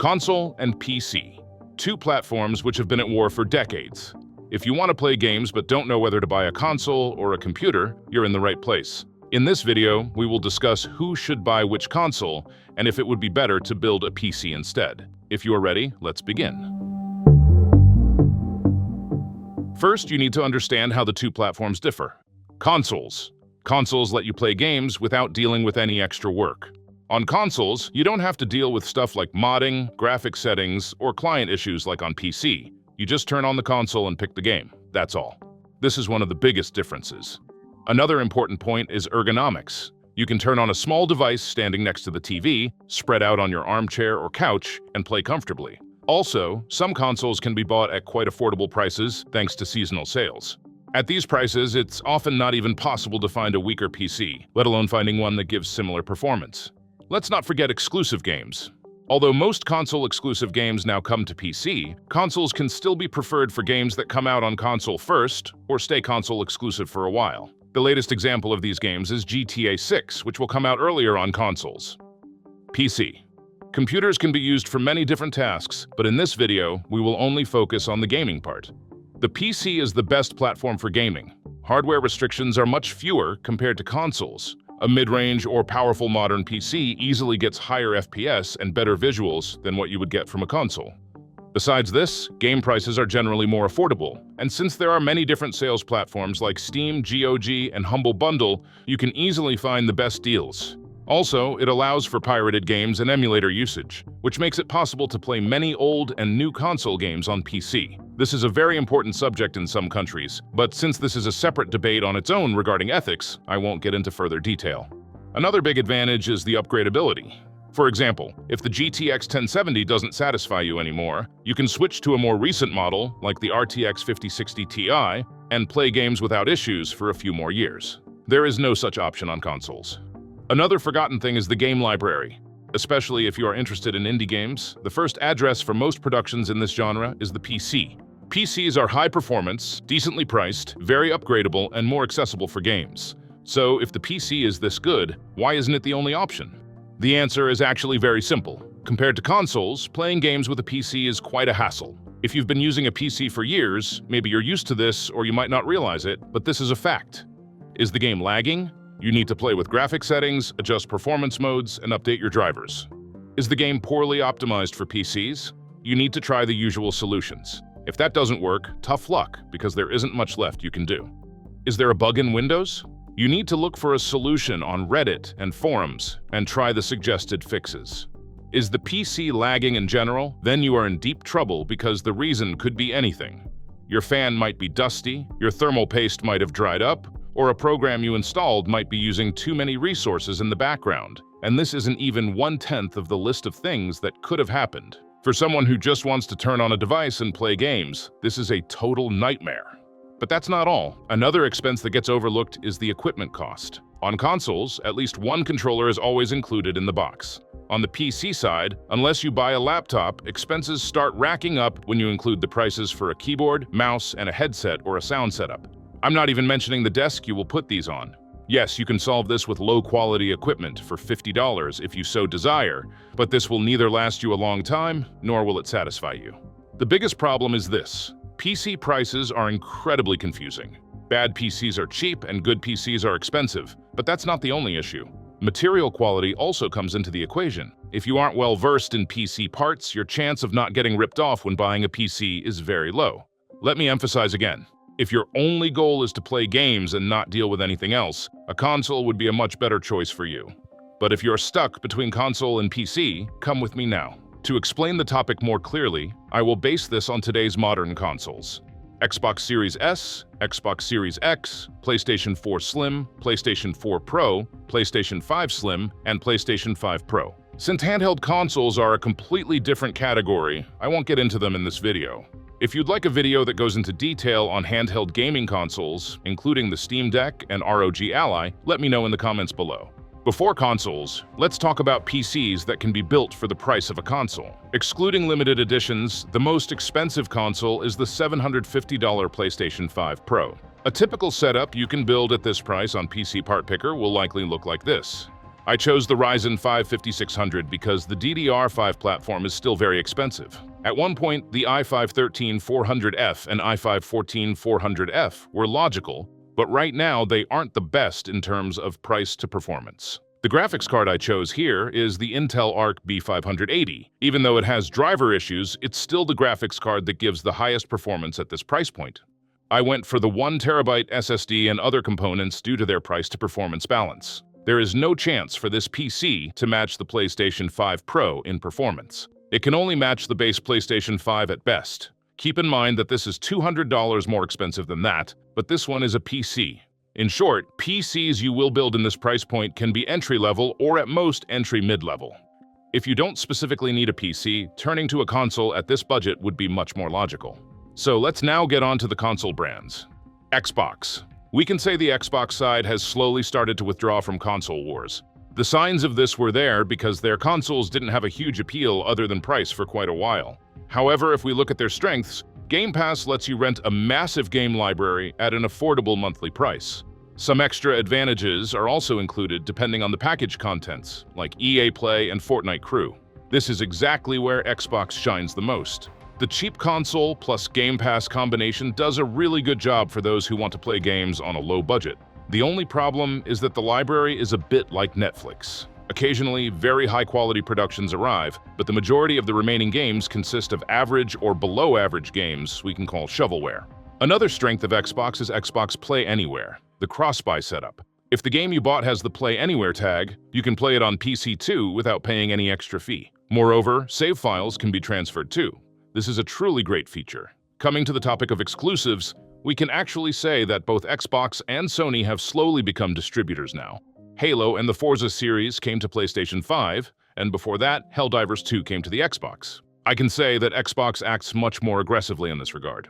Console and PC, two platforms which have been at war for decades. If you want to play games but don't know whether to buy a console or a computer, you're in the right place. In this video, we will discuss who should buy which console and if it would be better to build a PC instead. If you are ready, let's begin. First, you need to understand how the two platforms differ. Consoles. Consoles let you play games without dealing with any extra work. On consoles, you don't have to deal with stuff like modding, graphic settings, or client issues like on PC. You just turn on the console and pick the game. That's all. This is one of the biggest differences. Another important point is ergonomics. You can turn on a small device standing next to the TV, spread out on your armchair or couch, and play comfortably. Also, some consoles can be bought at quite affordable prices thanks to seasonal sales. At these prices, it's often not even possible to find a weaker PC, let alone finding one that gives similar performance. Let's not forget exclusive games. Although most console-exclusive games now come to PC, consoles can still be preferred for games that come out on console first or stay console-exclusive for a while. The latest example of these games is GTA 6, which will come out earlier on consoles. PC. Computers can be used for many different tasks, but in this video, we will only focus on the gaming part. The PC is the best platform for gaming. Hardware restrictions are much fewer compared to consoles. A mid-range or powerful modern PC easily gets higher FPS and better visuals than what you would get from a console. Besides this, game prices are generally more affordable, and since there are many different sales platforms like Steam, GOG, and Humble Bundle, you can easily find the best deals. Also, it allows for pirated games and emulator usage, which makes it possible to play many old and new console games on PC. This is a very important subject in some countries, but since this is a separate debate on its own regarding ethics, I won't get into further detail. Another big advantage is the upgradability. For example, if the GTX 1070 doesn't satisfy you anymore, you can switch to a more recent model, like the RTX 5060 Ti, and play games without issues for a few more years. There is no such option on consoles. Another forgotten thing is the game library. Especially if you are interested in indie games, the first address for most productions in this genre is the PC. PCs are high performance, decently priced, very upgradable, and more accessible for games. So if the PC is this good, why isn't it the only option? The answer is actually very simple. Compared to consoles, playing games with a PC is quite a hassle. If you've been using a PC for years, maybe you're used to this or you might not realize it, but this is a fact. Is the game lagging? You need to play with graphic settings, adjust performance modes, and update your drivers. Is the game poorly optimized for PCs? You need to try the usual solutions. If that doesn't work, tough luck, because there isn't much left you can do. Is there a bug in Windows? You need to look for a solution on Reddit and forums and try the suggested fixes. Is the PC lagging in general? Then you are in deep trouble because the reason could be anything. Your fan might be dusty, your thermal paste might have dried up, or a program you installed might be using too many resources in the background, and this isn't even 1/10 of the list of things that could have happened. For someone who just wants to turn on a device and play games, this is a total nightmare. But that's not all. Another expense that gets overlooked is the equipment cost. On consoles, at least one controller is always included in the box. On the PC side, unless you buy a laptop, expenses start racking up when you include the prices for a keyboard, mouse, and a headset or a sound setup. I'm not even mentioning the desk you will put these on. Yes, you can solve this with low-quality equipment for $50 if you so desire, but this will neither last you a long time, nor will it satisfy you. The biggest problem is this. PC prices are incredibly confusing. Bad PCs are cheap and good PCs are expensive, but that's not the only issue. Material quality also comes into the equation. If you aren't well-versed in PC parts, your chance of not getting ripped off when buying a PC is very low. Let me emphasize again. If your only goal is to play games and not deal with anything else, a console would be a much better choice for you. But if you're stuck between console and PC, come with me now. To explain the topic more clearly, I will base this on today's modern consoles. Xbox Series S, Xbox Series X, PlayStation 4 Slim, PlayStation 4 Pro, PlayStation 5 Slim, and PlayStation 5 Pro. Since handheld consoles are a completely different category, I won't get into them in this video. If you'd like a video that goes into detail on handheld gaming consoles, including the Steam Deck and ROG Ally, let me know in the comments below. Before consoles, let's talk about PCs that can be built for the price of a console. Excluding limited editions, the most expensive console is the $750 PlayStation 5 Pro. A typical setup you can build at this price on PC Part Picker will likely look like this. I chose the Ryzen 5 5600 because the DDR5 platform is still very expensive. At one point, the i5-13-400F and i5-14-400F were logical, but right now they aren't the best in terms of price to performance. The graphics card I chose here is the Intel Arc B580. Even though it has driver issues, it's still the graphics card that gives the highest performance at this price point. I went for the 1TB SSD and other components due to their price to performance balance. There is no chance for this PC to match the PlayStation 5 Pro in performance. It can only match the base PlayStation 5 at best. Keep in mind that this is $200 more expensive than that, but this one is a PC. In short, PCs you will build in this price point can be entry-level or at most entry mid-level. If you don't specifically need a PC, turning to a console at this budget would be much more logical. So let's now get on to the console brands. Xbox. We can say the Xbox side has slowly started to withdraw from console wars. The signs of this were there because their consoles didn't have a huge appeal other than price for quite a while. However, if we look at their strengths, Game Pass lets you rent a massive game library at an affordable monthly price. Some extra advantages are also included depending on the package contents, like EA Play and Fortnite Crew. This is exactly where Xbox shines the most. The cheap console plus Game Pass combination does a really good job for those who want to play games on a low budget. The only problem is that the library is a bit like Netflix. Occasionally, very high-quality productions arrive, but the majority of the remaining games consist of average or below-average games we can call shovelware. Another strength of Xbox is Xbox Play Anywhere, the cross-buy setup. If the game you bought has the Play Anywhere tag, you can play it on PC too without paying any extra fee. Moreover, save files can be transferred too. This is a truly great feature. Coming to the topic of exclusives, we can actually say that both Xbox and Sony have slowly become distributors now. Halo and the Forza series came to PlayStation 5, and before that, Helldivers 2 came to the Xbox. I can say that Xbox acts much more aggressively in this regard.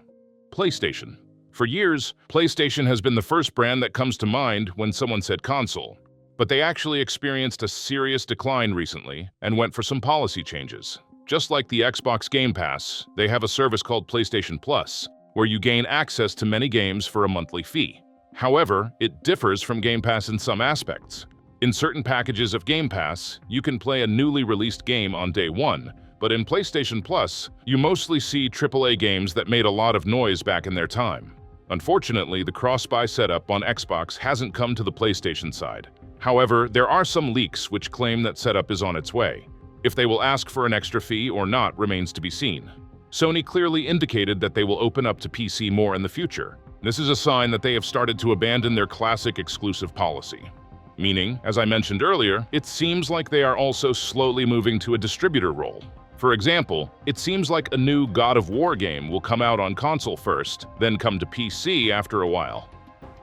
PlayStation. For years, PlayStation has been the first brand that comes to mind when someone said console, but they actually experienced a serious decline recently and went for some policy changes. Just like the Xbox Game Pass, they have a service called PlayStation Plus, where you gain access to many games for a monthly fee. However, it differs from Game Pass in some aspects. In certain packages of Game Pass, you can play a newly released game on day one, but in PlayStation Plus, you mostly see AAA games that made a lot of noise back in their time. Unfortunately, the cross-buy setup on Xbox hasn't come to the PlayStation side. However, there are some leaks which claim that setup is on its way. If they will ask for an extra fee or not remains to be seen. Sony clearly indicated that they will open up to PC more in the future. This is a sign that they have started to abandon their classic exclusive policy. Meaning, as I mentioned earlier, it seems like they are also slowly moving to a distributor role. For example, it seems like a new God of War game will come out on console first, then come to PC after a while.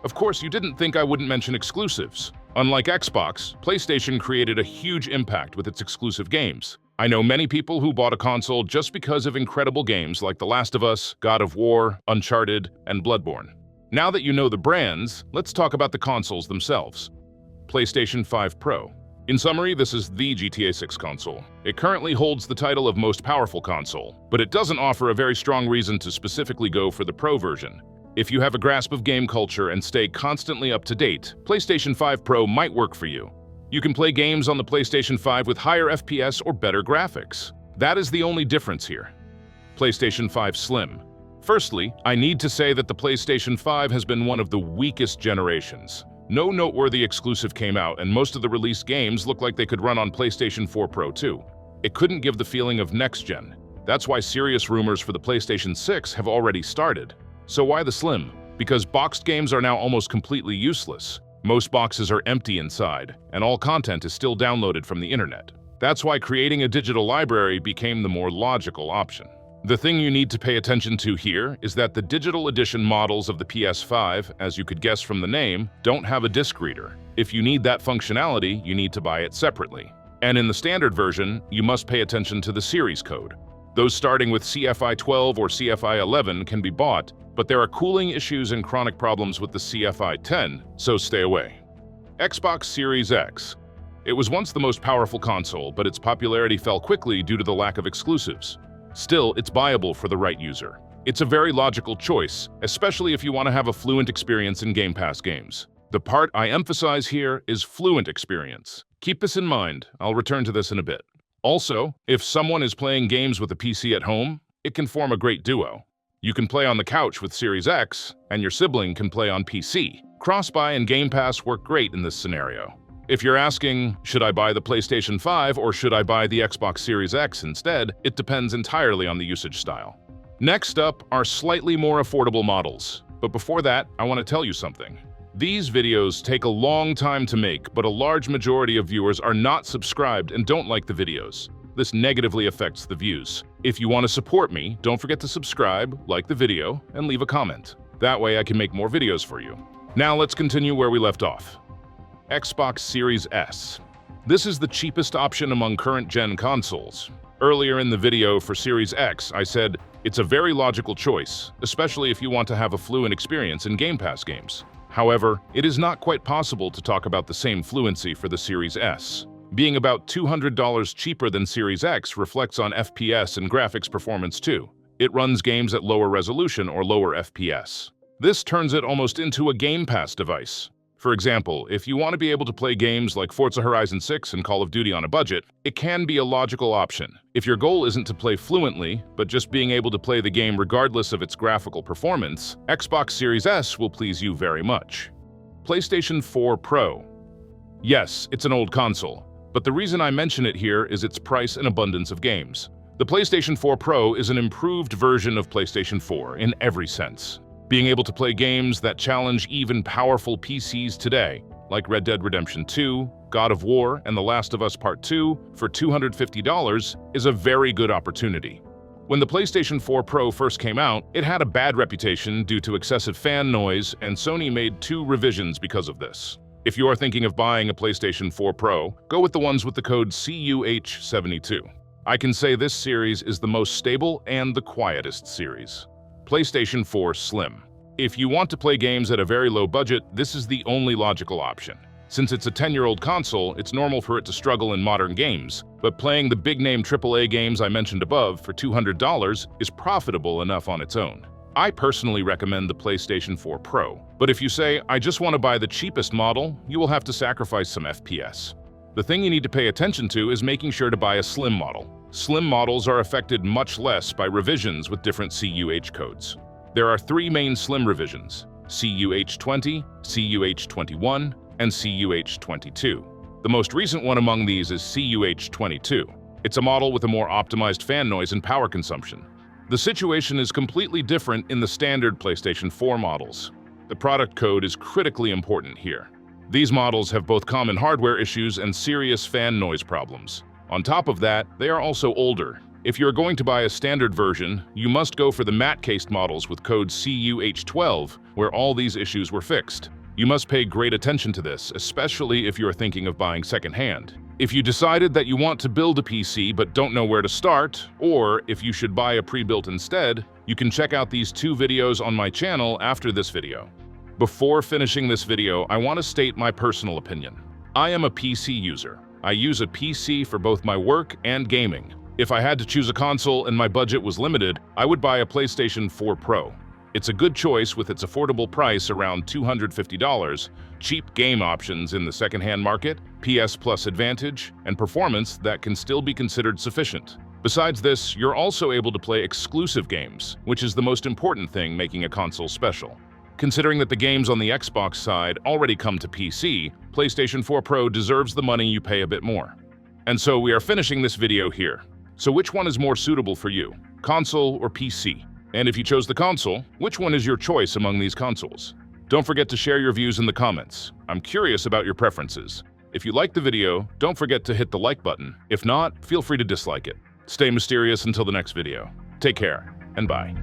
Of course, you didn't think I wouldn't mention exclusives. Unlike Xbox, PlayStation created a huge impact with its exclusive games. I know many people who bought a console just because of incredible games like The Last of Us, God of War, Uncharted, and Bloodborne. Now that you know the brands, let's talk about the consoles themselves. PlayStation 5 Pro. In summary, this is the GTA 6 console. It currently holds the title of most powerful console, but it doesn't offer a very strong reason to specifically go for the Pro version. If you have a grasp of game culture and stay constantly up to date, PlayStation 5 Pro might work for you. You can play games on the PlayStation 5 with higher FPS or better graphics. That is the only difference here. PlayStation 5 Slim. Firstly, I need to say that the PlayStation 5 has been one of the weakest generations. No noteworthy exclusive came out, and most of the released games look like they could run on PlayStation 4 Pro too. It couldn't give the feeling of next-gen. That's why serious rumors for the PlayStation 6 have already started. So why the Slim? Because boxed games are now almost completely useless. Most boxes are empty inside, and all content is still downloaded from the internet. That's why creating a digital library became the more logical option. The thing you need to pay attention to here is that the digital edition models of the PS5, as you could guess from the name, don't have a disc reader. If you need that functionality, you need to buy it separately. And in the standard version, you must pay attention to the series code. Those starting with CFI 12 or CFI 11 can be bought, but there are cooling issues and chronic problems with the CFI 10, so stay away. Xbox Series X. It was once the most powerful console, but its popularity fell quickly due to the lack of exclusives. Still, it's buyable for the right user. It's a very logical choice, especially if you want to have a fluent experience in Game Pass games. The part I emphasize here is fluent experience. Keep this in mind. I'll return to this in a bit. Also, if someone is playing games with a PC at home, it can form a great duo. You can play on the couch with Series X, and your sibling can play on PC. Cross-buy and Game Pass work great in this scenario. If you're asking, should I buy the PlayStation 5 or should I buy the Xbox Series X instead, it depends entirely on the usage style. Next up are slightly more affordable models. But before that, I want to tell you something. These videos take a long time to make, but a large majority of viewers are not subscribed and don't like the videos. This negatively affects the views. If you want to support me, don't forget to subscribe, like the video, and leave a comment. That way I can make more videos for you. Now let's continue where we left off. Xbox Series S. This is the cheapest option among current-gen consoles. Earlier in the video for Series X, I said, it's a very logical choice, especially if you want to have a fluent experience in Game Pass games. However, it is not quite possible to talk about the same fluency for the Series S. Being about $200 cheaper than Series X reflects on FPS and graphics performance too. It runs games at lower resolution or lower FPS. This turns it almost into a Game Pass device. For example, if you want to be able to play games like Forza Horizon 6 and Call of Duty on a budget, it can be a logical option. If your goal isn't to play fluently, but just being able to play the game regardless of its graphical performance, Xbox Series S will please you very much. PlayStation 4 Pro. Yes, it's an old console, but the reason I mention it here is its price and abundance of games. The PlayStation 4 Pro is an improved version of PlayStation 4 in every sense. Being able to play games that challenge even powerful PCs today, like Red Dead Redemption 2, God of War, and The Last of Us Part 2 for $250 is a very good opportunity. When the PlayStation 4 Pro first came out, it had a bad reputation due to excessive fan noise, and Sony made 2 revisions because of this. If you are thinking of buying a PlayStation 4 Pro, go with the ones with the code CUH72. I can say this series is the most stable and the quietest series. PlayStation 4 Slim. If you want to play games at a very low budget, this is the only logical option. Since it's a 10-year-old console, it's normal for it to struggle in modern games, but playing the big-name AAA games I mentioned above for $200 is profitable enough on its own. I personally recommend the PlayStation 4 Pro, but if you say, I just want to buy the cheapest model, you will have to sacrifice some FPS. The thing you need to pay attention to is making sure to buy a Slim model. Slim models are affected much less by revisions with different CUH codes. There are 3 main Slim revisions: CUH20, CUH21, and CUH22. The most recent one among these is CUH22. It's a model with a more optimized fan noise and power consumption. The situation is completely different in the standard PlayStation 4 models. The product code is critically important here. These models have both common hardware issues and serious fan noise problems. On top of that, they are also older. If you're going to buy a standard version, you must go for the matte-cased models with code CUH12, where all these issues were fixed. You must pay great attention to this, especially if you're thinking of buying secondhand. If you decided that you want to build a PC but don't know where to start, or if you should buy a pre-built instead, you can check out these 2 videos on my channel after this video. Before finishing this video, I want to state my personal opinion. I am a PC user. I use a PC for both my work and gaming. If I had to choose a console and my budget was limited, I would buy a PlayStation 4 Pro. It's a good choice with its affordable price around $250, cheap game options in the secondhand market, PS Plus advantage, and performance that can still be considered sufficient. Besides this, you're also able to play exclusive games, which is the most important thing making a console special. Considering that the games on the Xbox side already come to PC, PlayStation 4 Pro deserves the money you pay a bit more. And so we are finishing this video here. So which one is more suitable for you, console or PC? And if you chose the console, which one is your choice among these consoles? Don't forget to share your views in the comments. I'm curious about your preferences. If you liked the video, don't forget to hit the like button. If not, feel free to dislike it. Stay mysterious until the next video. Take care, and bye.